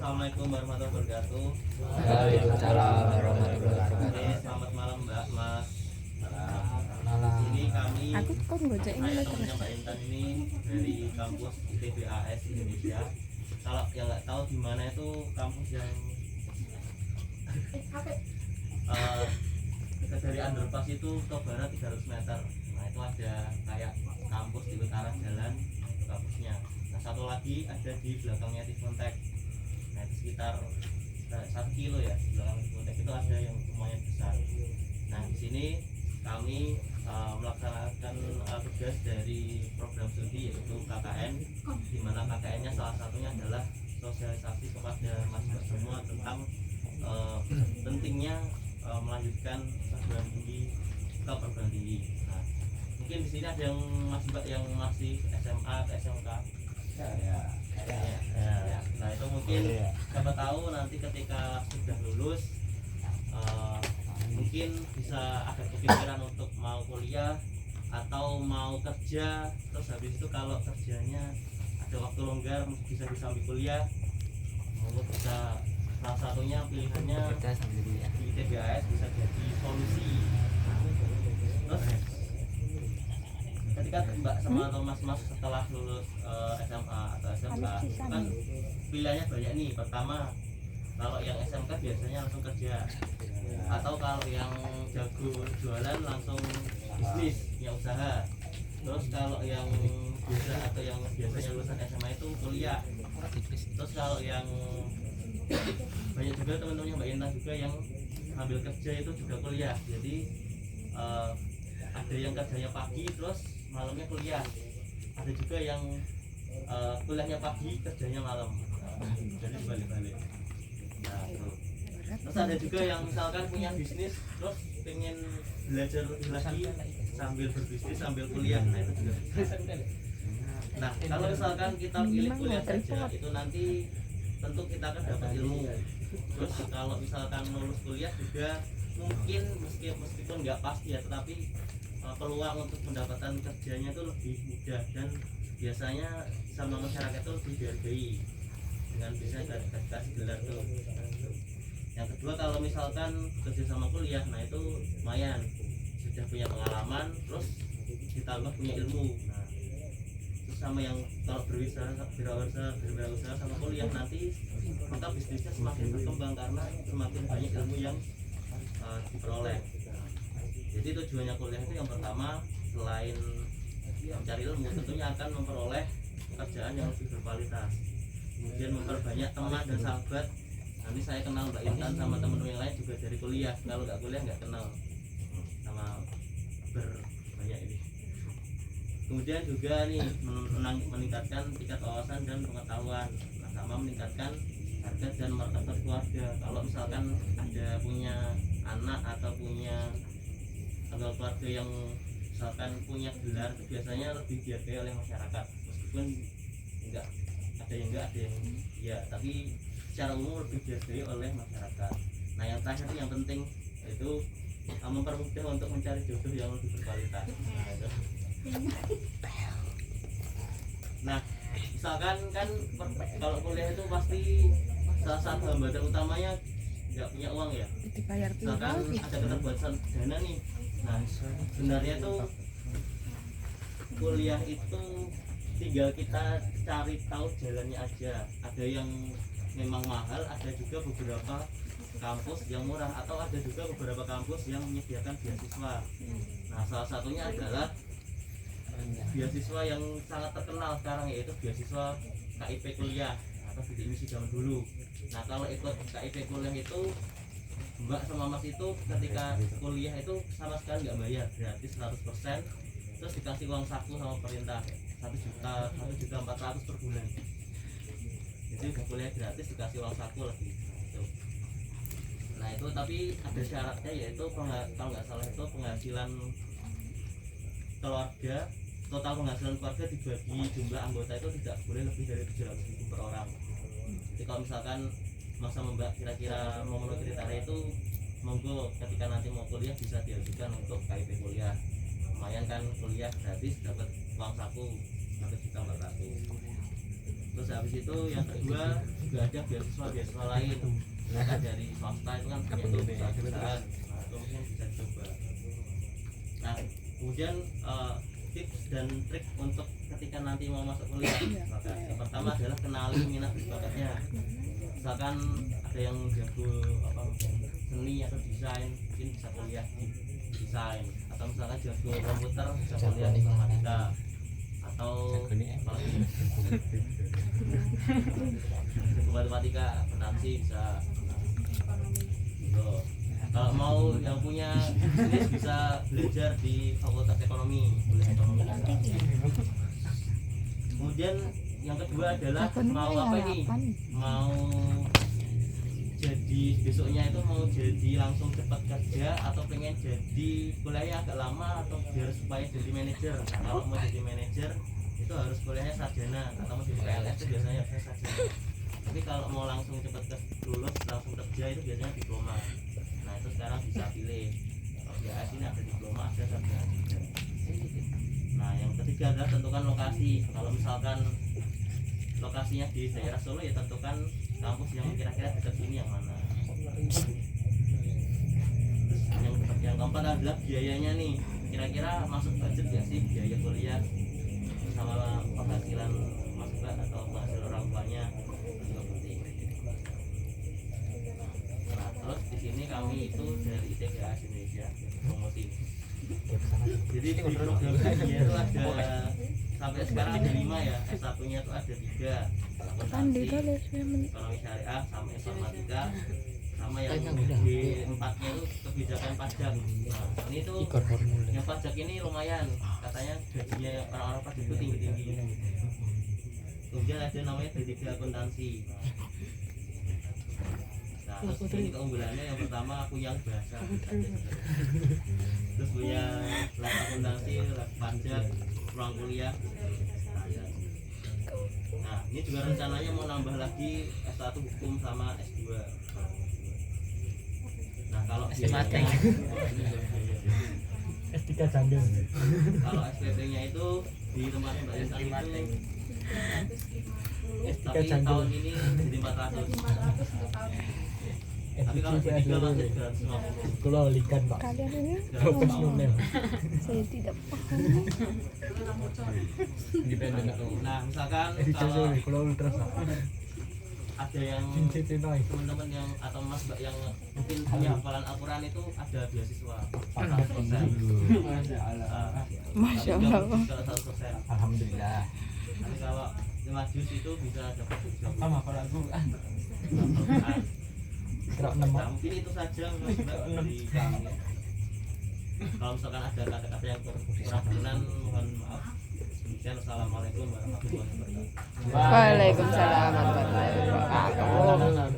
Assalamualaikum warahmatullahi wabarakatuh. Waalaikumsalam warahmatullahi wabarakatuh. Selamat malam Mbak, Mas. Malam. Ini kami Aku kok ngojek ini saya terus. temannya Mbak Intan ini dari kampus ITBAS Indonesia. Kalau yang nggak tahu di mana itu kampus yang kita dari underpass itu ke barat 300 meter. Nah itu ada kayak kampus di utara jalan itu kampusnya. Nah satu lagi ada di belakangnya Tivontek. Nah itu sekitar 1 kilo ya di belakang Tivontek itu ada yang lumayan besar. Nah di sini kami melaksanakan tugas dari program studi yaitu KKN, di mana KKN-nya salah satunya adalah sosialisasi kepada masyarakat semua tentang pentingnya melanjutkan perguruan tinggi ke perguruan tinggi. Nah, mungkin di sini ada yang Mbak yang masih SMA atau SMK. Nah itu mungkin siapa tahu nanti ketika sudah lulus mungkin bisa ada kepikiran untuk mau kuliah atau mau kerja, terus habis itu kalau kerjanya ada waktu longgar bisa sambil kuliah, mungkin bisa salah satunya pilihannya di ITBAS bisa jadi solusi. Terus ketika Mbak sama atau Mas setelah lulus SMA atau SMK itu kan pilihannya banyak nih. Pertama, kalau yang SMK biasanya langsung kerja, atau kalau yang jago jualan langsung bisnis, punya usaha. Terus kalau yang biasa atau yang biasanya lulusan SMA itu kuliah. Terus kalau yang banyak juga teman-temannya Mbak Intan juga yang ambil kerja itu juga kuliah. Jadi ada yang kerjanya pagi terus malamnya kuliah. Ada juga yang kuliahnya pagi kerjanya malam. Jadi balik-balik. Nah, terus ada juga yang misalkan punya bisnis terus pengen belajar lebih lagi sambil berbisnis sambil kuliah. Nah itu juga. Nah kalau misalkan kita pilih kuliah saja itu nanti tentu kita akan dapat ilmu. Terus kalau misalkan lulus kuliah juga mungkin meskipun nggak pasti ya, tetapi peluang untuk mendapatkan kerjanya itu lebih mudah dan biasanya sama masyarakat itu lebih dihargai dengan bisa kasih gelar tuh. Yang kedua kalau misalkan kerja sama kuliah, nah itu lumayan sudah punya pengalaman terus ditambah punya ilmu. Nah terus sama yang kalau berwirausaha sama kuliah nanti maka bisnisnya semakin berkembang karena semakin banyak ilmu yang diperoleh. Jadi tujuannya kuliah itu yang pertama selain mencari ilmu tentunya akan memperoleh pekerjaan yang lebih berkualitas, kemudian memperbanyak teman dan sahabat. Nanti saya kenal Mbak Intan sama teman-teman yang lain juga dari kuliah. Kalau nggak kuliah nggak kenal sama berbanyak ini. Kemudian juga nih meningkatkan tingkat wawasan dan pengetahuan, nah, sama meningkatkan harga dan martabat keluarga. Kalau misalkan ada punya anak atau punya anggota keluarga yang misalkan punya gelar itu biasanya lebih dihargai oleh masyarakat, meskipun enggak ada yang enggak ada yang ya, tapi secara umum lebih dihargai oleh masyarakat. Nah yang terakhir yang penting yaitu mempermudah untuk mencari jodoh yang lebih berkualitas. Nah misalkan kan kalau kuliah itu pasti salah satu hambatan utamanya nggak punya uang ya. Misalkan ada keterbatasan dana nih. Nah sebenarnya tuh kuliah itu tinggal kita cari tahu jalannya aja. Ada yang memang mahal, ada juga beberapa kampus yang murah, atau ada juga beberapa kampus yang menyediakan beasiswa. Nah salah satunya adalah beasiswa yang sangat terkenal sekarang yaitu beasiswa KIP kuliah atau bidik misi zaman dulu. Nah kalau ikut KIP kuliah itu Mbak sama Mas itu ketika kuliah itu sama sekali nggak bayar, gratis 100%, terus dikasih uang saku sama pemerintah 1.400.000 per bulan. Jadi udah kuliah gratis dikasih uang saku lagi gitu. Nah itu tapi ada syaratnya yaitu kalau nggak salah itu penghasilan keluarga, total penghasilan keluarga dibagi jumlah anggota itu tidak boleh lebih dari 700.000 per orang. Jadi kalau misalkan masa Mbak kira-kira mau memenuhi kriteria itu, monggo ketika nanti mau kuliah bisa diajukan untuk KIP kuliah. Lumayan kan kuliah gratis dapat uang saku 1.400.000. Terus habis itu yang kedua juga ada beasiswa lain mereka dari swasta itu kan punya tuh perusahaan. Nah, itu mungkin bisa dicoba. Nah kemudian tips dan trik untuk ketika nanti mau masuk kuliah, yang pertama adalah kenali minat bakatnya. Misalkan ada yang jago seni atau desain, mungkin bisa kuliah di desain, atau misalkan jago komputer bisa kuliah di informatika, atau matematika akuntansi bisa. Kalau mau yang punya bisnis bisa belajar di Fakultas Ekonomi, kuliah ekonomi. Kemudian yang kedua adalah mau apa ini? Mau jadi besoknya itu mau jadi langsung cepat kerja atau pengen jadi kuliahnya agak lama atau biar supaya jadi manajer. Nah, kalau mau jadi manajer itu harus kuliahnya sarjana, atau mau jadi PNS itu biasanya harusnya sarjana. Tapi kalau mau langsung cepat lulus langsung kerja itu biasanya diploma. Nah itu sekarang bisa pilih, kalau di AS ini ada diploma, ada sarjana juga. Nah yang ketiga adalah tentukan lokasi. Kalau misalkan lokasinya di daerah Solo, ya tentukan kampus yang kira-kira dekat sini yang mana. Terus yang keempat adalah biayanya nih, kira-kira masuk budget gak sih biaya kuliah sama penghasilan masuk atau penghasilan orang tuanya. Nah terus di sini kami itu dari ITGAS Indonesia promosi. Jadi di program ini itu ada sampai sekarang ada 5 ya. S1 nya itu ada 3, akuntansi, ekonomi syariah, sama informatika, sama yang di 4-nya itu kebijakan pajak. Nah ini tuh yang pajak ini lumayan, katanya gajinya orang-orang pajak itu tinggi-tinggi. Kemudian ada namanya D3 akuntansi. Nah terus ini keunggulannya yang pertama punya bahasa, terus punya lab akuntansi, lab pajak, ruang kuliah. Nah ini juga rencananya mau nambah lagi S1 hukum sama S2. Nah kalau S3 Jambel. kalau SPP-nya itu di tempat Mbak Intan itu, tapi tahun ini jadi 400. Tapi kalau S3 masih 350. Kalau likan Pak. Kalian ini Profesional. saya tidak paham. Nah misalkan Editor kalau ultra ada yang teman-teman yang atau mas mbak yang mungkin punya hafalan Al-Quran itu ada beasiswa 100%. Masya Allah. Kalau 100%. Alhamdulillah. Tapi kalau 5 juz itu bisa dapat 30%. Sama hafalan Quran. Gerak 6. Nah, mungkin itu saja mas mbak dari kami. Kalau misalkan ada kata-kata yang kurang berkenan, mohon maaf. Demikian, assalamualaikum warahmatullahi wabarakatuh. Waalaikumsalam warahmatullahi wabarakatuh.